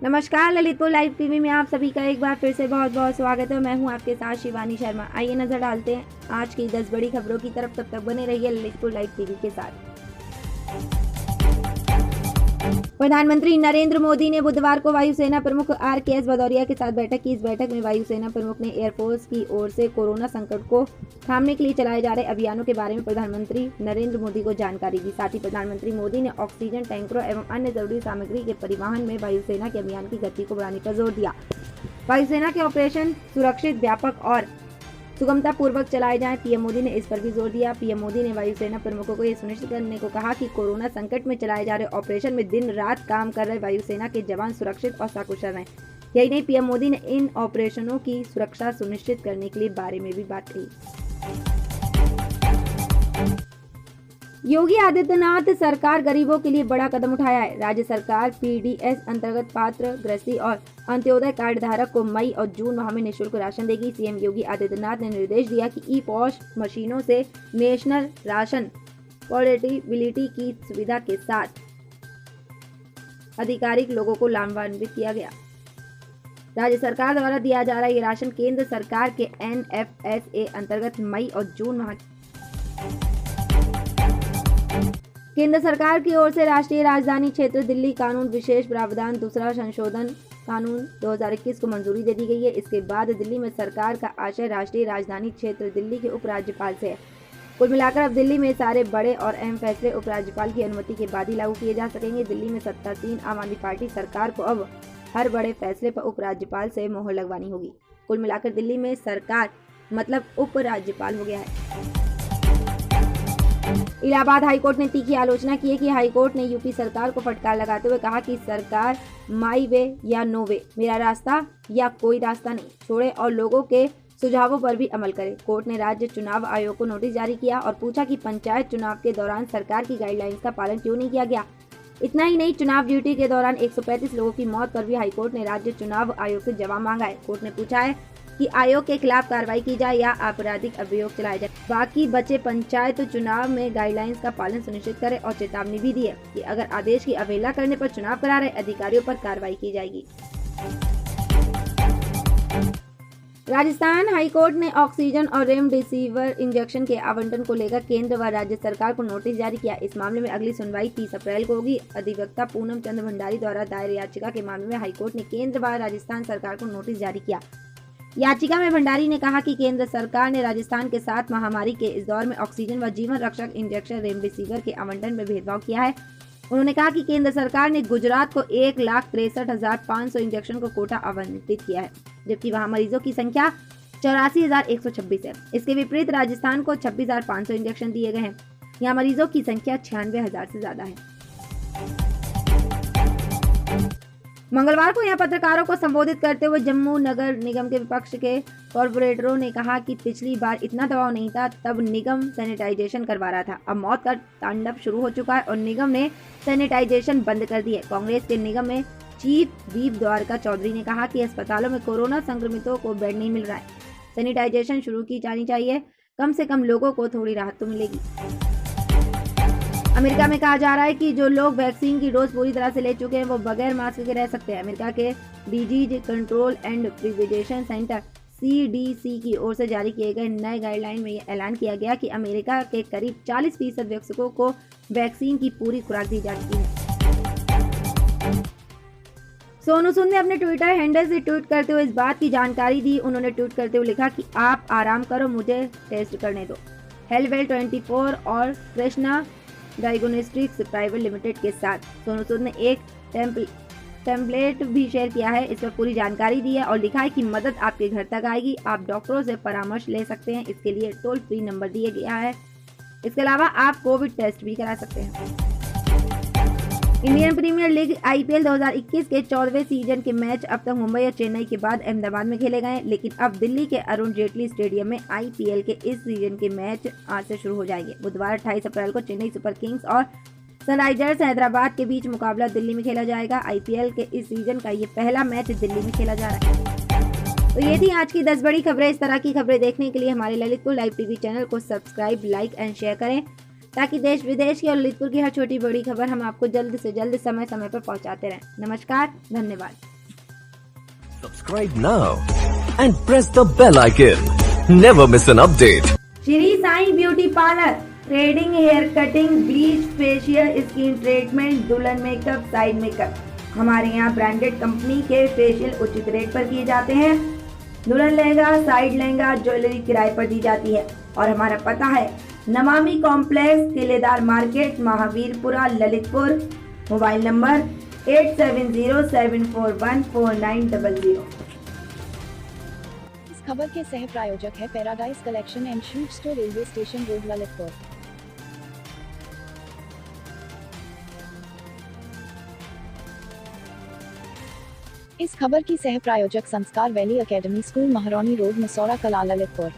नमस्कार, Lalitpur live TV में आप सभी का एक बार फिर से बहुत बहुत स्वागत है। मैं हूं आपके साथ शिवानी शर्मा। आइए नजर डालते हैं आज की 10 बड़ी खबरों की तरफ। तब तक बने रहिए ललितपुर लाइव टीवी के साथ। प्रधानमंत्री नरेंद्र मोदी ने बुधवार को वायुसेना प्रमुख RKS भदौरिया के साथ बैठक की। इस बैठक में वायुसेना प्रमुख ने एयरफोर्स की ओर से कोरोना संकट को थामने के लिए चलाए जा रहे अभियानों के बारे में प्रधानमंत्री नरेंद्र मोदी को जानकारी दी। साथ ही प्रधानमंत्री मोदी ने ऑक्सीजन टैंकरों एवं अन्य जरूरी सामग्री के परिवहन में वायुसेना के अभियान की गति को बढ़ाने पर जोर दिया। वायुसेना के ऑपरेशन सुरक्षित, व्यापक और सुगमता पूर्वक चलाए जाएं। पीएम मोदी ने इस पर भी जोर दिया। पीएम मोदी ने वायुसेना प्रमुखों को यह सुनिश्चित करने को कहा कि कोरोना संकट में चलाए जा रहे ऑपरेशन में दिन रात काम कर रहे वायुसेना के जवान सुरक्षित और सकुशल रहें। यही नहीं, पीएम मोदी ने इन ऑपरेशनों की सुरक्षा सुनिश्चित करने के लिए बारे में भी बात कही। योगी आदित्यनाथ सरकार गरीबों के लिए बड़ा कदम उठाया है। राज्य सरकार PDS अंतर्गत पात्र, गृहस्थी और अंत्योदय कार्ड धारक को मई और जून माह में निःशुल्क राशन देगी। सीएम योगी आदित्यनाथ ने निर्देश दिया कि ई-पॉस मशीनों से नेशनल राशन पोर्टेबिलिटी की सुविधा के साथ अधिकारिक लोगों को लाभान्वित किया गया। राज्य सरकार द्वारा दिया जा रहा ये राशन केंद्र सरकार के NFSA अंतर्गत मई और जून माह केंद्र सरकार की ओर से राष्ट्रीय राजधानी क्षेत्र दिल्ली कानून विशेष प्रावधान दूसरा संशोधन कानून 2021 को मंजूरी दे दी गई है। इसके बाद दिल्ली में सरकार का आशय राष्ट्रीय राजधानी क्षेत्र दिल्ली के उपराज्यपाल से है। कुल मिलाकर अब दिल्ली में सारे बड़े और अहम फैसले उपराज्यपाल की अनुमति के बाद ही लागू किए जा सकेंगे। दिल्ली में सत्तासीन आम आदमी पार्टी सरकार को अब हर बड़े फैसले पर उपराज्यपाल से मोहर लगवानी होगी। कुल मिलाकर दिल्ली में सरकार मतलब उपराज्यपाल हो गया है। इलाहाबाद हाईकोर्ट ने तीखी आलोचना की है कि हाईकोर्ट ने यूपी सरकार को फटकार लगाते हुए कहा कि सरकार माई वे या नो वे, मेरा रास्ता या कोई रास्ता नहीं छोड़े और लोगों के सुझावों पर भी अमल करे। कोर्ट ने राज्य चुनाव आयोग को नोटिस जारी किया और पूछा कि पंचायत चुनाव के दौरान सरकार की गाइडलाइंस का पालन क्यों नहीं किया गया। इतना ही नहीं, चुनाव ड्यूटी के दौरान 135 लोगों की मौत पर भी हाईकोर्ट ने राज्य चुनाव आयोग से जवाब मांगा है। कोर्ट ने पूछा है कि आयोग के खिलाफ कार्रवाई की जाए या आपराधिक अभियोग चलाए जाए। बाकी बचे पंचायत चुनाव में गाइडलाइंस का पालन सुनिश्चित करे और चेतावनी भी दी है कि अगर आदेश की अवहेलना करने पर चुनाव करा रहे अधिकारियों पर कार्रवाई की जाएगी। राजस्थान हाईकोर्ट ने ऑक्सीजन और रेमडेसिविर इंजेक्शन के आवंटन को लेकर केंद्र व राज्य सरकार को नोटिस जारी किया। इस मामले में अगली सुनवाई 30 अप्रैल को होगी। अधिवक्ता पूनम चंद्र भंडारी द्वारा दायर याचिका के मामले में हाईकोर्ट ने केंद्र व राजस्थान सरकार को नोटिस जारी किया। याचिका में भंडारी ने कहा कि केंद्र सरकार ने राजस्थान के साथ महामारी के इस दौर में ऑक्सीजन व जीवन रक्षक इंजेक्शन रेमडेसिविर के आवंटन में भेदभाव किया है। उन्होंने कहा कि केंद्र सरकार ने गुजरात को 1,63,500 इंजेक्शन को कोटा आवंटित किया है, जबकि वहां मरीजों की संख्या 84,126 है। इसके विपरीत राजस्थान को 26,500 इंजेक्शन दिए गए हैं। यहाँ मरीजों की संख्या 96,000 से ज्यादा है। मंगलवार को यहाँ पत्रकारों को संबोधित करते हुए जम्मू नगर निगम के विपक्ष के कॉर्पोरेटरों ने कहा कि पिछली बार इतना दबाव नहीं था, तब निगम सैनिटाइजेशन करवा रहा था। अब मौत का तांडव शुरू हो चुका है और निगम ने सैनिटाइजेशन बंद कर दी है। कांग्रेस के निगम में चीफ व्हिप द्वारका चौधरी ने कहा कि अस्पतालों में कोरोना संक्रमितों को बेड नहीं मिल रहा है। सैनिटाइजेशन शुरू की जानी चाहिए, कम से कम लोगों को थोड़ी राहत तो मिलेगी। अमेरिका में कहा जा रहा है कि जो लोग वैक्सीन की डोज पूरी तरह से ले चुके हैं वो बगैर मास्क के रह सकते हैं। अमेरिका के disease control and prevention centre CDC की ओर से जारी किए गए नए गाइडलाइन में यह ऐलान किया गया कि अमेरिका के करीब 40% वयस्कों को वैक्सीन की पूरी खुराक दी जा चुकी है। सोनू सूद ने अपने ट्विटर हैंडल से ट्वीट करते हुए इस बात की जानकारी दी। उन्होंने ट्वीट करते हुए लिखा कि आप आराम करो, मुझे टेस्ट करने दो। हेलवेल 24 और कृष्णा डायग्नोस्टिक्स प्राइवेट लिमिटेड के साथ सोनू सूद ने एक टेम्पलेट भी शेयर किया है। इस पर पूरी जानकारी दी है और लिखा है कि मदद आपके घर तक आएगी। आप डॉक्टरों से परामर्श ले सकते हैं। इसके लिए टोल फ्री नंबर दिया गया है। इसके अलावा आप कोविड टेस्ट भी करा सकते हैं। इंडियन प्रीमियर लीग IPL 2021 के 14वें सीजन के मैच अब तक मुंबई और चेन्नई के बाद अहमदाबाद में खेले गए, लेकिन अब दिल्ली के अरुण जेटली स्टेडियम में IPL के इस सीजन के मैच आज से शुरू हो जाएंगे। बुधवार 28 अप्रैल को चेन्नई सुपर किंग्स और सनराइजर्स हैदराबाद के बीच मुकाबला दिल्ली में खेला जाएगा। IPL के इस सीजन का ये पहला मैच दिल्ली में खेला जा रहा है। तो ये थी आज की 10 बड़ी खबरें। इस तरह की खबरें देखने के लिए हमारे ललितपुर लाइव टीवी चैनल को सब्सक्राइब, लाइक एंड शेयर करें, ताकि देश विदेश की और ललितपुर की हर छोटी बड़ी खबर हम आपको जल्द से जल्द समय समय पर पहुंचाते रहें। नमस्कार, धन्यवाद। Subscribe now and press the bell icon. Never miss an update. Shri Sai beauty parlour, threading, hair cutting, bleach, facial, skin treatment, दुल्हन मेकअप, साइड मेकअप। हमारे यहाँ ब्रांडेड कंपनी के फेशियल उचित रेट पर किए जाते हैं। दुल्हन लहंगा, साइड लहंगा, ज्वेलरी किराए पर दी जाती है और हमारा पता है Namami complex, Kiledar market, Mahavirpura, Lalitpur. Mobile number 8707414900। इस खबर के सह प्रायोजक है paradise collection and suit store, railway station road, Lalitpur. इस खबर की सह प्रायोजक Sanskar valley academy school, Maharani road, Masaura Kala, Lalitpur.